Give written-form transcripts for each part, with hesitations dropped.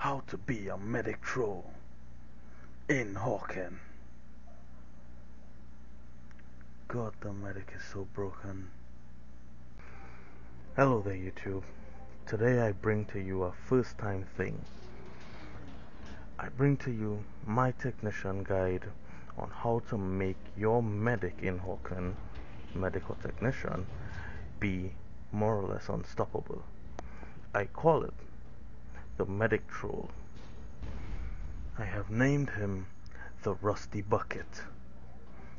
How to be a medic troll in Hawken. God, the medic is so broken. Hello there YouTube. Today I bring to you a first time thing. I bring to you my technician guide on how to make your medic in Hawken, medic or technician, be more or less unstoppable. I call it the medic troll. I have named him the Rusty Bucket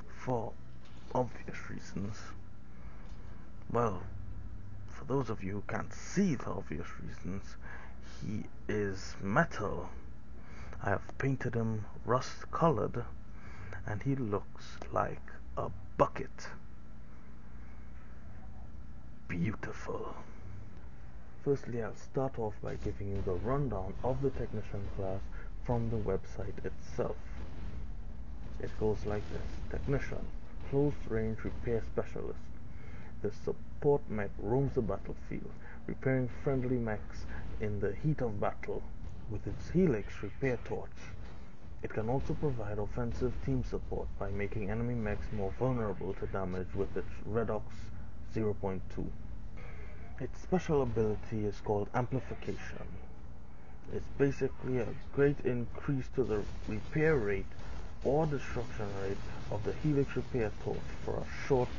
for obvious reasons. Well, for those of you who can't see the obvious reasons, he is metal. I have painted him rust colored and he looks like a bucket. Beautiful. Firstly, I'll start off by giving you the rundown of the technician class from the website itself. It goes like this: Technician, close range repair specialist. The support mech roams the battlefield, repairing friendly mechs in the heat of battle with its helix repair torch. It can also provide offensive team support by making enemy mechs more vulnerable to damage with its Redox 0.2. Its special ability is called Amplification. It's basically a great increase to the repair rate or destruction rate of the helix repair torch for a short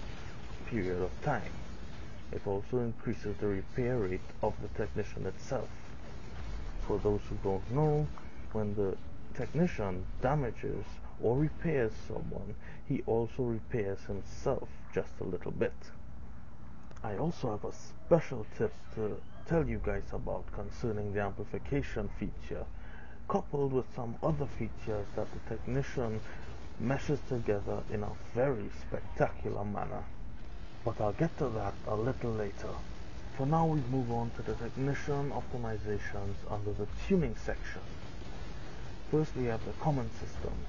period of time. It also increases the repair rate of the technician itself. For those who don't know, when the technician damages or repairs someone, he also repairs himself just a little bit. I also have a special tip to tell you guys about concerning the amplification feature, coupled with some other features that the technician meshes together in a very spectacular manner. But I'll get to that a little later. For now, we move on to the technician optimizations under the tuning section. First, we have the common systems: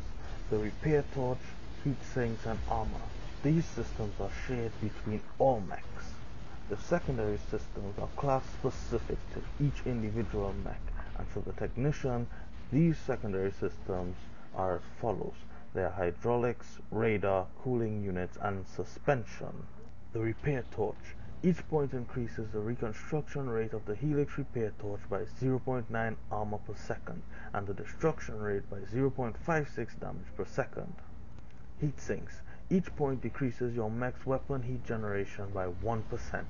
the repair torch, heat sinks, and armor. These systems are shared between all mechs. The secondary systems are class specific to each individual mech, and for the technician, these secondary systems are as follows. They are hydraulics, radar, cooling units, and suspension. The repair torch. Each point increases the reconstruction rate of the helix repair torch by 0.9 armor per second, and the destruction rate by 0.56 damage per second. Heat sinks. Each point decreases your mech's weapon heat generation by 1%.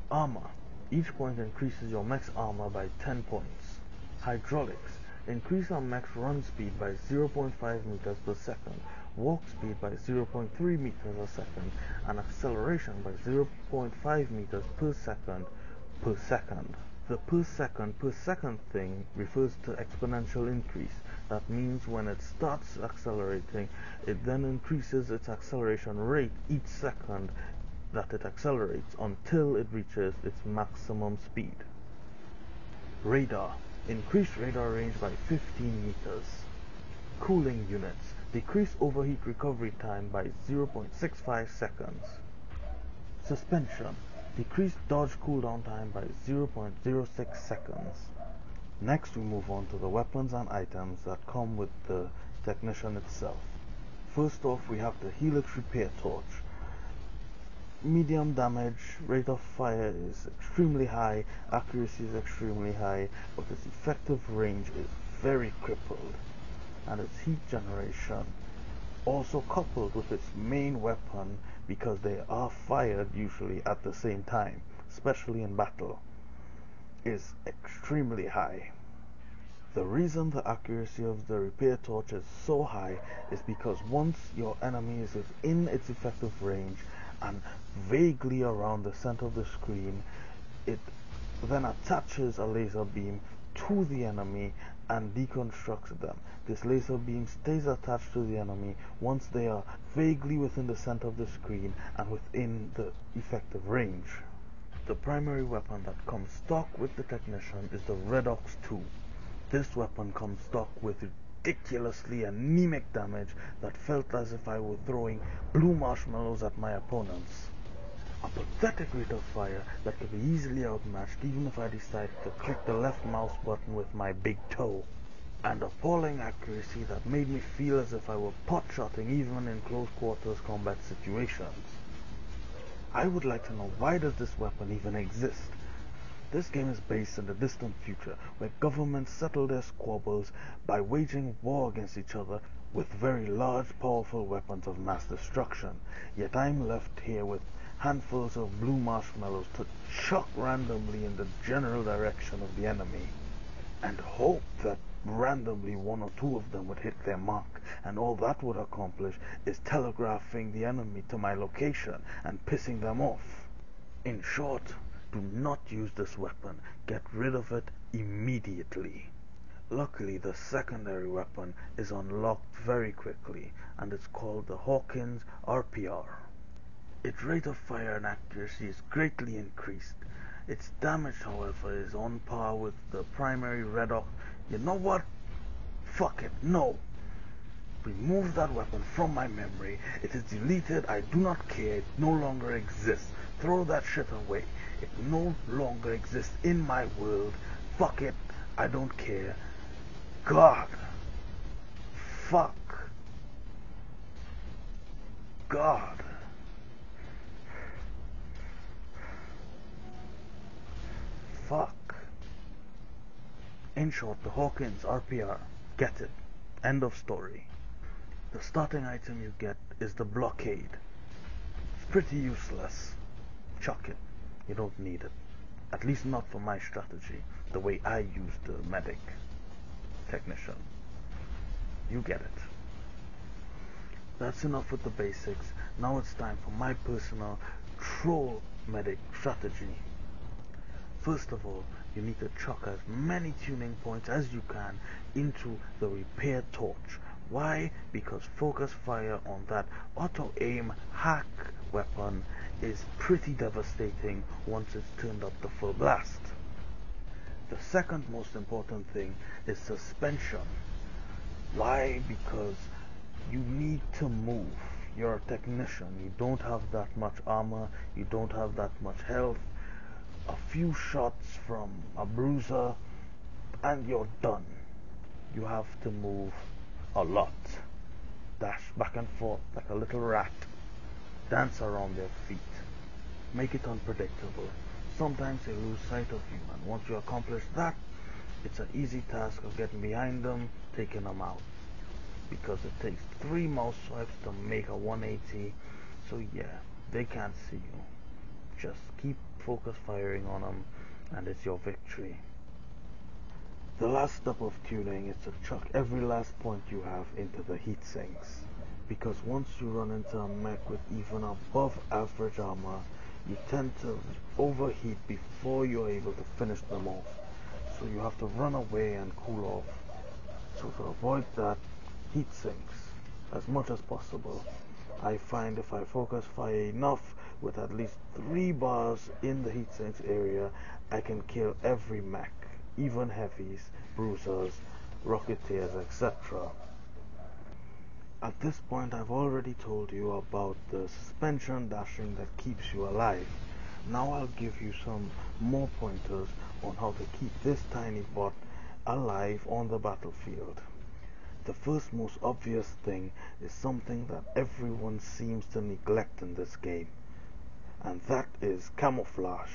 Armor. Each point increases your mech's armor by 10 points. Hydraulics. Increase our mech's run speed by 0.5 meters per second, walk speed by 0.3 meters a second, and acceleration by 0.5 meters per second per second. The per second thing refers to exponential increase. That means when it starts accelerating, it then increases its acceleration rate each second that it accelerates until it reaches its maximum speed. Radar. Increase radar range by 15 meters. Cooling units. Decrease overheat recovery time by 0.65 seconds. Suspension. Decrease dodge cooldown time by 0.06 seconds. Next, we move on to the weapons and items that come with the technician itself. First off, we have the helix repair torch. Medium damage, rate of fire is extremely high, accuracy is extremely high, but its effective range is very crippled, and its heat generation, also coupled with its main weapon, because they are fired usually at the same time, especially in battle, is extremely high. The reason the accuracy of the repair torch is so high is because once your enemy is within its effective range and vaguely around the center of the screen, it then attaches a laser beam to the enemy and deconstructs them. This laser beam stays attached to the enemy once they are vaguely within the center of the screen and within the effective range. The primary weapon that comes stock with the technician is the Redox 2. This weapon comes stock with ridiculously anemic damage that felt as if I were throwing blue marshmallows at my opponents. A pathetic rate of fire that could be easily outmatched even if I decided to click the left mouse button with my big toe. And appalling accuracy that made me feel as if I were pot-shotting even in close quarters combat situations. I would like to know, why does this weapon even exist? This game is based in the distant future, where governments settle their squabbles by waging war against each other with very large, powerful weapons of mass destruction. Yet I'm left here with handfuls of blue marshmallows to chuck randomly in the general direction of the enemy, and hope that randomly one or two of them would hit their mark, and all that would accomplish is telegraphing the enemy to my location and pissing them off. In short, do not use this weapon. Get rid of it immediately. Luckily, the secondary weapon is unlocked very quickly, and it's called the Hawken RPR. Its rate of fire and accuracy is greatly increased. Its damage, however, is on par with the primary Red Hawk. You know what? Fuck it, no. Remove that weapon from my memory. It is deleted, I do not care, it no longer exists. Throw that shit away. It no longer exists in my world. Fuck it, I don't care. God. Fuck. God. Fuck. In short, the Hawken RPR. Get it. End of story. The starting item you get is the blockade. It's pretty useless. Chuck it. You don't need it. At least not for my strategy, the way I use the medic technician. You get it. That's enough with the basics. Now it's time for my personal troll medic strategy. First of all, you need to chuck as many tuning points as you can into the repair torch. Why? Because focus fire on that auto aim hack weapon is pretty devastating once it's turned up to full blast. The second most important thing is suspension. Why? Because you need to move. You're a technician. You don't have that much armor. You don't have that much health. A few shots from a bruiser and you're done. You have to move a lot. Dash back and forth like a little rat. Dance around their feet. Make it unpredictable. Sometimes they lose sight of you, and once you accomplish that, it's an easy task of getting behind them, taking them out. Because it takes 3 mouse swipes to make a 180, so yeah, they can't see you. Just keep focus firing on them, and it's your victory. The last step of tuning is to chuck every last point you have into the heat sinks. Because once you run into a mech with even above average armor, you tend to overheat before you're able to finish them off. So you have to run away and cool off. So to avoid that, heat sinks as much as possible. I find if I focus fire enough with at least 3 bars in the heat sinks area, I can kill every mech, even heavies, bruisers, rocketeers, etc. At this point, I've already told you about the suspension dashing that keeps you alive. Now I'll give you some more pointers on how to keep this tiny bot alive on the battlefield. The first most obvious thing is something that everyone seems to neglect in this game, and that is camouflage.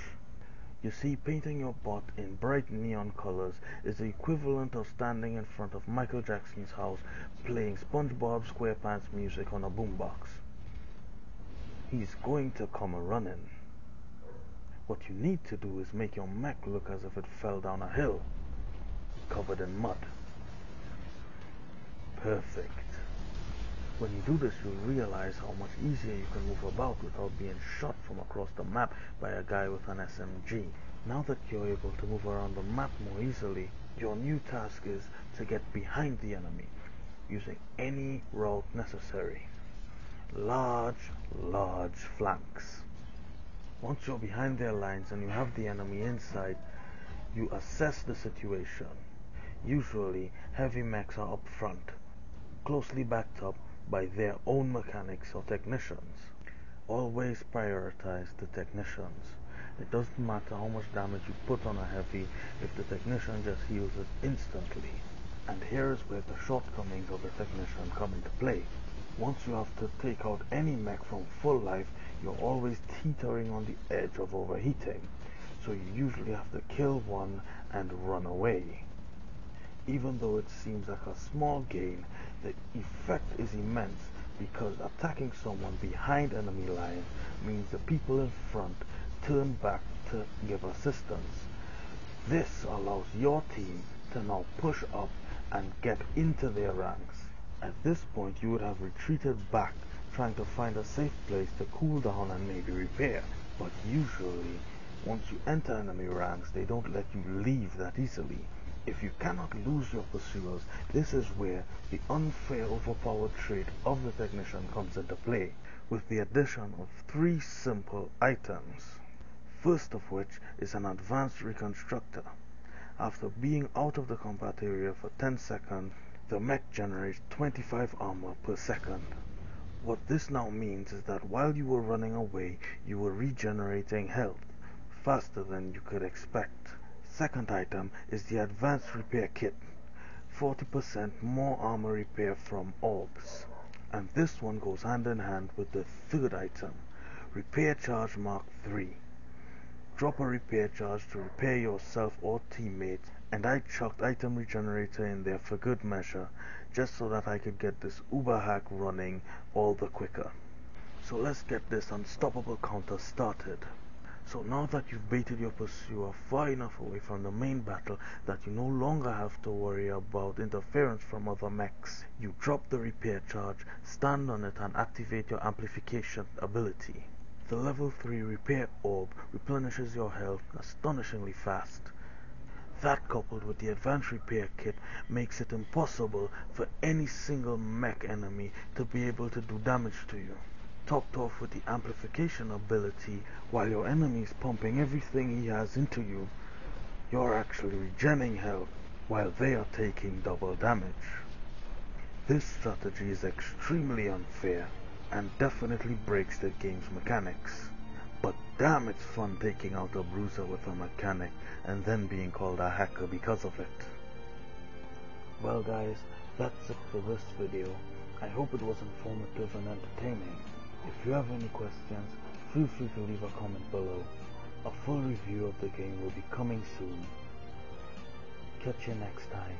You see, painting your bot in bright neon colors is the equivalent of standing in front of Michael Jackson's house playing SpongeBob SquarePants music on a boombox. He's going to come a-running. What you need to do is make your mech look as if it fell down a hill, covered in mud. Perfect. When you do this, you'll realize how much easier you can move about without being shot from across the map by a guy with an SMG. Now that you're able to move around the map more easily, your new task is to get behind the enemy, using any route necessary. Large flanks. Once you're behind their lines and you have the enemy inside, you assess the situation. Usually, heavy mechs are up front, closely backed up by their own mechanics or technicians. Always prioritize the technicians. It doesn't matter how much damage you put on a heavy if the technician just heals it instantly. And here is where the shortcomings of the technician come into play. Once you have to take out any mech from full life, you're always teetering on the edge of overheating, so you usually have to kill one and run away. Even though it seems like a small gain, the effect is immense because attacking someone behind enemy lines means the people in front turn back to give assistance. This allows your team to now push up and get into their ranks. At this point you would have retreated back, trying to find a safe place to cool down and maybe repair, but usually once you enter enemy ranks they don't let you leave that easily. If you cannot lose your pursuers, this is where the unfair overpowered trait of the technician comes into play, with the addition of 3 simple items. First of which is an advanced reconstructor. After being out of the combat area for 10 seconds, the mech generates 25 armor per second. What this now means is that while you were running away, you were regenerating health faster than you could expect. Second item is the advanced repair kit, 40% more armor repair from orbs. And this one goes hand in hand with the third item, repair charge mark 3. Drop a repair charge to repair yourself or teammates, and I chucked item regenerator in there for good measure, just so that I could get this uber hack running all the quicker. So let's get this unstoppable counter started. So now that you've baited your pursuer far enough away from the main battle that you no longer have to worry about interference from other mechs, you drop the repair charge, stand on it and activate your amplification ability. The level 3 repair orb replenishes your health astonishingly fast. That coupled with the advanced repair kit makes it impossible for any single mech enemy to be able to do damage to you. Topped off with the amplification ability, while your enemy is pumping everything he has into you, you're actually regenerating health while they are taking double damage. This strategy is extremely unfair and definitely breaks the game's mechanics. But damn, it's fun taking out a bruiser with a mechanic and then being called a hacker because of it. Well guys, that's it for this video. I hope it was informative and entertaining. If you have any questions, feel free to leave a comment below. A full review of the game will be coming soon. Catch you next time.